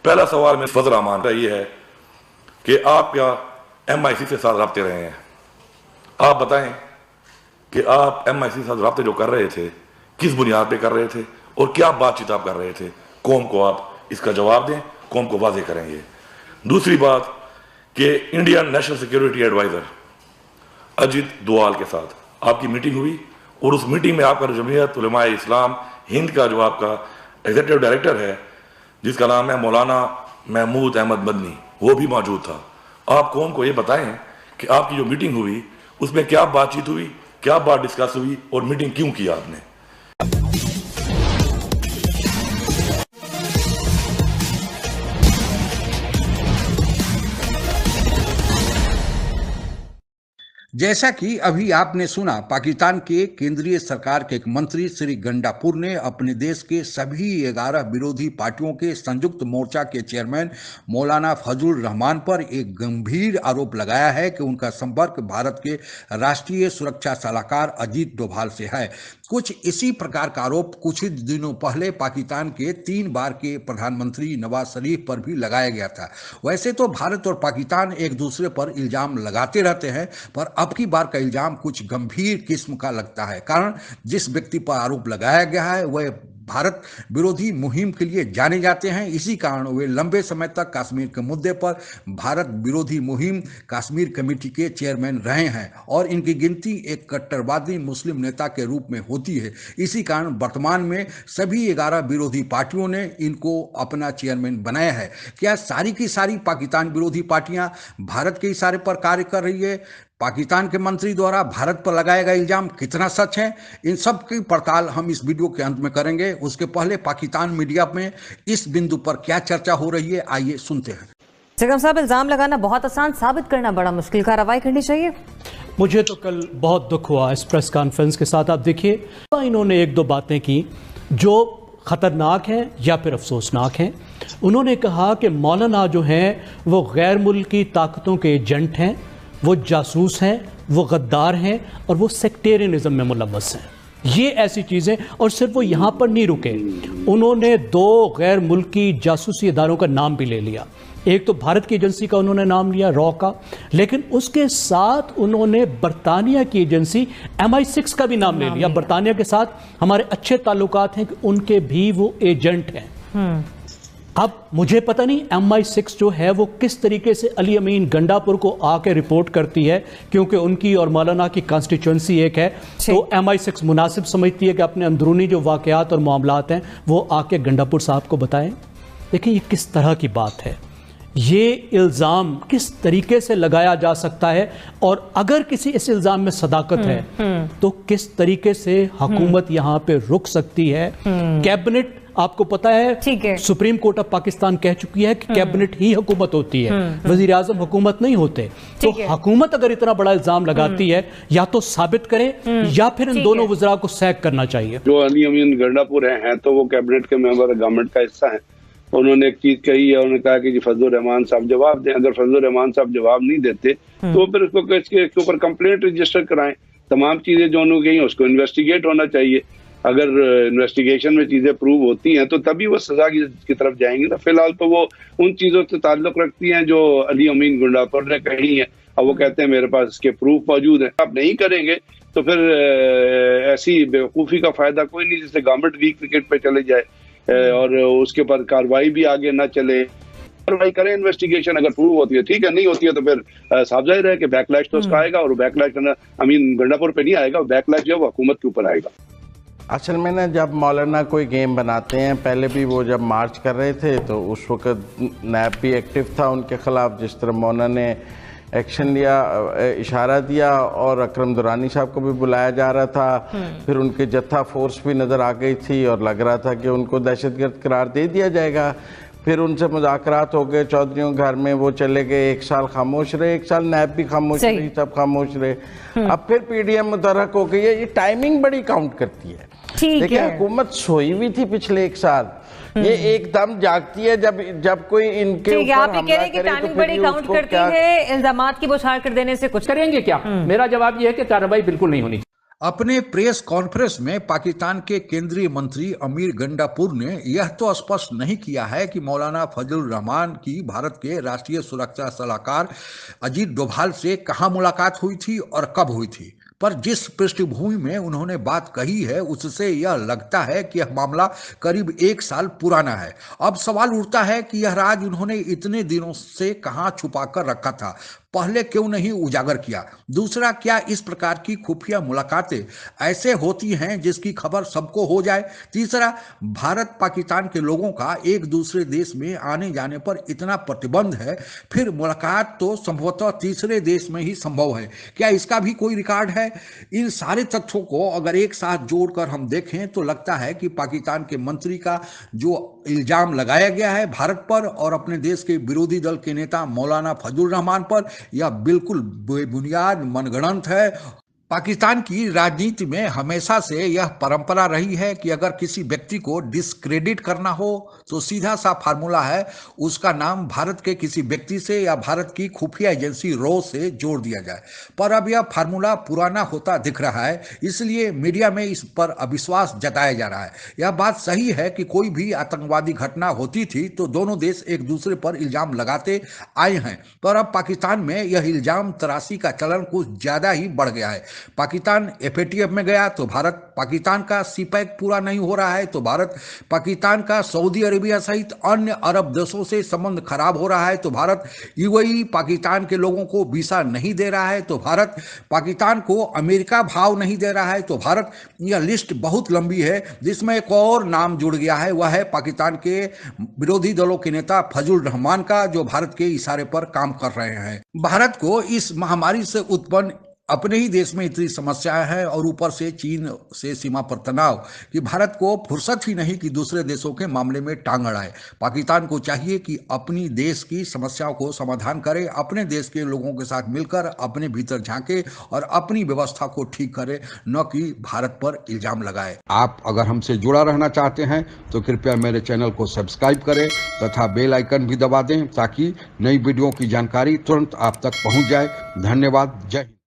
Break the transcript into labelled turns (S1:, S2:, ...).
S1: पहला सवाल में फजल रहमान का ये है कि आप क्या MIC से साथ रब्ते रहे हैं? आप बताएं कि आप MIC के साथ रब्ते जो कर रहे थे किस बुनियाद पे कर रहे थे और क्या बातचीत आप कर रहे थे? कौम को आप इसका जवाब दें, कौम को वाजे करेंगे। दूसरी बात कि Indian national security adviser Ajit Doval के साथ आपकी मीटिंग हुई और उस मीटिंग में आपका जमीयत उलमा इस्लाम हिंद का जो आपका एग्जीक्यूटिव डायरेक्टर है जिसका नाम है मौलाना महमूद अहमद मदनी, वो भी मौजूद था। आप कौम को ये बताएं कि आपकी जो मीटिंग हुई उसमें क्या बातचीत हुई, क्या बात डिस्कस हुई और मीटिंग क्यों की आपने?
S2: जैसा कि अभी आपने सुना, पाकिस्तान के केंद्रीय सरकार के एक मंत्री श्री गंडापुर ने अपने देश के सभी 11 विरोधी पार्टियों के संयुक्त मोर्चा के चेयरमैन मौलाना फजलुर रहमान पर एक गंभीर आरोप लगाया है कि उनका संपर्क भारत के राष्ट्रीय सुरक्षा सलाहकार अजीत डोभाल से है। कुछ इसी प्रकार का आरोप कुछ ही दिनों पहले पाकिस्तान के 3 बार के प्रधानमंत्री नवाज शरीफ पर भी लगाया गया था। वैसे तो भारत और पाकिस्तान एक दूसरे पर इल्जाम लगाते रहते हैं, पर अब की बार का इल्जाम कुछ गंभीर किस्म का लगता है। कारण जिस व्यक्ति पर आरोप लगाया गया है वह भारत विरोधी मुहिम के लिए जाने जाते हैं। इसी कारण वे लंबे समय तक कश्मीर के मुद्दे पर भारत विरोधी मुहिम कश्मीर कमेटी के चेयरमैन रहे हैं और इनकी गिनती एक कट्टरवादी मुस्लिम नेता के रूप में होती है। इसी कारण वर्तमान में सभी 11 विरोधी पार्टियों ने इनको अपना चेयरमैन बनाया है। क्या सारी की सारी पाकिस्तान विरोधी पार्टियां भारत के इशारे पर कार्य कर रही है? पाकिस्तान के मंत्री द्वारा भारत पर लगाया गया इल्जाम कितना सच है? इन सब की पड़ताल हम इस वीडियो के अंत में करेंगे। उसके पहले पाकिस्तान मीडिया में इस बिंदु पर क्या चर्चा हो रही है, आइए सुनते हैं।
S3: सिकम साहब, इल्जाम लगाना बहुत आसान, साबित करना बड़ा मुश्किल, कार्रवाई करनी चाहिए।
S4: मुझे तो कल बहुत दुख हुआ इस प्रेस कॉन्फ्रेंस के साथ। आप देखिए, इन्होंने एक दो बातें की जो ख़तरनाक हैं या फिर अफसोसनाक हैं। उन्होंने कहा कि मौलाना जो हैं वो गैर मुल्की ताकतों के एजेंट हैं, वो जासूस हैं, वो गद्दार हैं और वो सेक्टेरियनिज्म में मुलव्वस हैं। ये ऐसी चीज़ें, और सिर्फ वो यहाँ पर नहीं रुके, उन्होंने 2 गैर मुल्की जासूसी इदारों का नाम भी ले लिया। एक तो भारत की एजेंसी का उन्होंने नाम लिया, रॉ का, लेकिन उसके साथ उन्होंने बरतानिया की एजेंसी MI6 का भी नाम ले लिया। बरतानिया के साथ हमारे अच्छे ताल्लुकात हैं कि उनके भी वो एजेंट हैं। अब मुझे पता नहीं MI6 जो है वो किस तरीके से अली अमीन गंडापुर को आके रिपोर्ट करती है, क्योंकि उनकी और मौलाना की कॉन्स्टिट्यूंसी एक है, तो MI6 मुनासिब समझती है कि अपने अंदरूनी जो वाकयात और मामलात हैं वो आके गंडापुर साहब को बताएं। देखिए, ये किस तरह की बात है, ये इल्ज़ाम किस तरीके से लगाया जा सकता है, और अगर किसी इस इल्ज़ाम में सदाकत है तो किस तरीके से हुकूमत यहाँ पे रुक सकती है। कैबिनेट, आपको पता है सुप्रीम कोर्ट ऑफ पाकिस्तान कह चुकी है कि कैबिनेट ही हुकूमत होती है, वजीर आजम हुकूमत नहीं होते। तो हुकूमत अगर इतना बड़ा इल्जाम लगाती है, या तो साबित करे या फिर इन दोनों वज़रा को सैक करना चाहिए।
S5: जो अली अमीन गंडापुर हैं तो वो कैबिनेट के मेंबर, गवर्नमेंट का हिस्सा है। उन्होंने एक चीज कही है, उन्होंने कहा कि जी फजलुर रहमान साहब जवाब दें। अगर फजलुर रहमान साहब जवाब नहीं देते तो फिर उसको इसके ऊपर कंप्लेंट रजिस्टर कराएं। तमाम चीजें जो उन्होंने कही उसको इन्वेस्टिगेट होना चाहिए। अगर इन्वेस्टिगेशन में चीजें प्रूव होती हैं तो तभी वो सजा की तरफ जाएंगे ना। फिलहाल तो वो उन चीजों से ताल्लुक रखती हैं जो अली अमीन गंडापुर ने कही है, और वो कहते हैं मेरे पास इसके प्रूफ मौजूद है। आप नहीं करेंगे तो फिर ऐसी बेवकूफ़ी का फायदा कोई नहीं, जिससे गवर्नमेंट वीक विकेट पे चले जाए और उसके ऊपर कार्रवाई भी आगे ना चले। कार्रवाई करें, इन्वेस्टिगेशन अगर प्रूव होती है ठीक है, नहीं होती है तो फिर साफ जाहिर है कि बैकलैश तो उसका आएगा, और बैकलैश अमीन गंडापुर पे नहीं आएगा, बैकलैश जो है वो हुकूमत के ऊपर आएगा।
S6: असल में ना, जब मौलाना कोई गेम बनाते हैं, पहले भी वो जब मार्च कर रहे थे तो उस वक्त नैब भी एक्टिव था उनके खिलाफ। जिस तरह मौलाना ने एक्शन लिया, इशारा दिया, और अकरम दुरानी साहब को भी बुलाया जा रहा था। फिर उनके जत्था फोर्स भी नज़र आ गई थी और लग रहा था कि उनको दहशतगर्द करार दे दिया जाएगा। फिर उनसे मुज़ाकरात हो गए चौधरियों घर में, वो चले गए, 1 साल खामोश रहे, 1 साल नैब भी खामोश रही, सब खामोश रहे। अब फिर PDM मुतहर्रक हो गई है। ये टाइमिंग बड़ी काउंट करती है। देखिए, हुकूमत सोई हुई थी पिछले 1 साल, ये एकदम जागती है जब कोई इनके ऊपर
S3: आप कह रहे हैं कि टाइमिंग बड़ी काउंट करती है, इल्जामात की बौछार कर देने से कुछ
S7: करेंगे क्या? मेरा जवाब ये है कि कार्रवाई बिल्कुल नहीं होनी।
S2: अपने प्रेस कॉन्फ्रेंस में पाकिस्तान के केंद्रीय मंत्री अमीर गंडापुर ने यह तो स्पष्ट नहीं किया है कि मौलाना फजलुर रहमान की भारत के राष्ट्रीय सुरक्षा सलाहकार अजीत डोभाल से कहां मुलाकात हुई थी और कब हुई थी, पर जिस पृष्ठभूमि में उन्होंने बात कही है उससे यह लगता है कि यह मामला करीब 1 साल पुराना है। अब सवाल उठता है कि यह राज उन्होंने इतने दिनों से कहां छुपा कर रखा था, पहले क्यों नहीं उजागर किया। दूसरा, क्या इस प्रकार की खुफिया मुलाकातें ऐसे होती हैं जिसकी खबर सबको हो जाए। तीसरा, भारत पाकिस्तान के लोगों का एक दूसरे देश में आने जाने पर इतना प्रतिबंध है, फिर मुलाकात तो संभवतः तीसरे देश में ही संभव है, क्या इसका भी कोई रिकॉर्ड है। इन सारे तथ्यों को अगर एक साथ जोड़कर हम देखें तो लगता है कि पाकिस्तान के मंत्री का जो इल्जाम लगाया गया है भारत पर और अपने देश के विरोधी दल के नेता मौलाना फजलुर रहमान पर, यह बिल्कुल बेबुनियाद मनगढ़ंत है। पाकिस्तान की राजनीति में हमेशा से यह परंपरा रही है कि अगर किसी व्यक्ति को डिस्क्रेडिट करना हो तो सीधा सा फार्मूला है, उसका नाम भारत के किसी व्यक्ति से या भारत की खुफिया एजेंसी रो से जोड़ दिया जाए। पर अब यह फार्मूला पुराना होता दिख रहा है, इसलिए मीडिया में इस पर अविश्वास जताया जा रहा है। यह बात सही है कि कोई भी आतंकवादी घटना होती थी तो दोनों देश एक दूसरे पर इल्जाम लगाते आए हैं, पर अब पाकिस्तान में यह इल्जाम तराशी का चलन कुछ ज्यादा ही बढ़ गया है। पाकिस्तान एफएटीएफ में गया तो भारत पाकिस्तान का सीपैक पूरा नहीं हो रहा है तो भारत पाकिस्तान का सऊदी अरेबिया सहित अन्य अरब देशों से संबंध खराब हो रहा है तो भारत यूएई पाकिस्तान के लोगों को वीसा नहीं दे रहा है तो भारत पाकिस्तान को अमेरिका भाव नहीं दे रहा है तो भारत। यह लिस्ट बहुत लंबी है जिसमें एक और नाम जुड़ गया है, वह है पाकिस्तान के विरोधी दलों के नेता फजलुर रहमान का, जो भारत के इशारे पर काम कर रहे हैं। भारत को इस महामारी से उत्पन्न अपने ही देश में इतनी समस्याएं हैं और ऊपर से चीन से सीमा पर तनाव कि भारत को फुर्सत ही नहीं कि दूसरे देशों के मामले में टांग अड़ाए। पाकिस्तान को चाहिए कि अपनी देश की समस्याओं को समाधान करे, अपने देश के लोगों के साथ मिलकर अपने भीतर झांके और अपनी व्यवस्था को ठीक करे, न कि भारत पर इल्जाम लगाए। आप अगर हमसे जुड़ा रहना चाहते हैं तो कृपया मेरे चैनल को सब्सक्राइब करें तथा बेल आइकन भी दबा दें ताकि नई वीडियो की जानकारी तुरंत आप तक पहुंच जाए। धन्यवाद। जय हिंद।